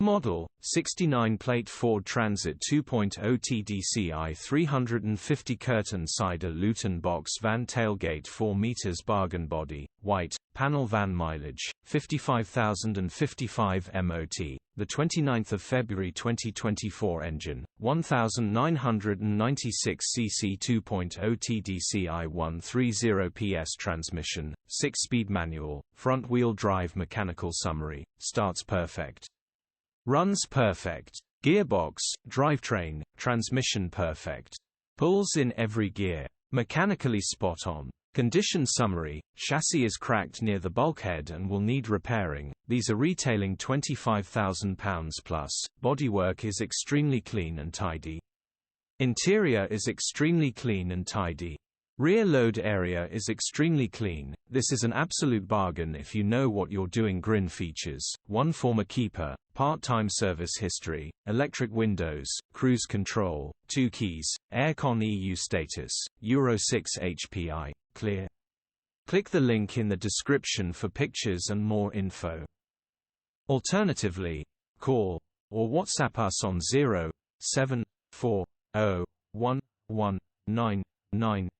Model, 69 plate Ford Transit 2.0 TDCI 350 curtain cider LUTON box van tailgate 4 meters bargain body, white, panel van mileage, 55,055 MOT, the 29th of February 2024 engine, 1996 cc 2.0 TDCI 130 PS transmission, 6-speed manual, front-wheel drive mechanical summary, starts perfect. Runs perfect. Gearbox, drivetrain, transmission perfect. Pulls in every gear. Mechanically spot on. Condition summary: chassis is cracked near the bulkhead and will need repairing. These are retailing £25,000 plus. Bodywork is extremely clean and tidy. Interior is extremely clean and tidy. Rear load area is extremely clean. This is an absolute bargain if you know what you're doing. Grin features: 1 former keeper, part-time service history, electric windows, cruise control, 2 keys, aircon EU status, Euro 6 HPI, clear. Click the link in the description for pictures and more info. Alternatively, call or WhatsApp us on 07401199973.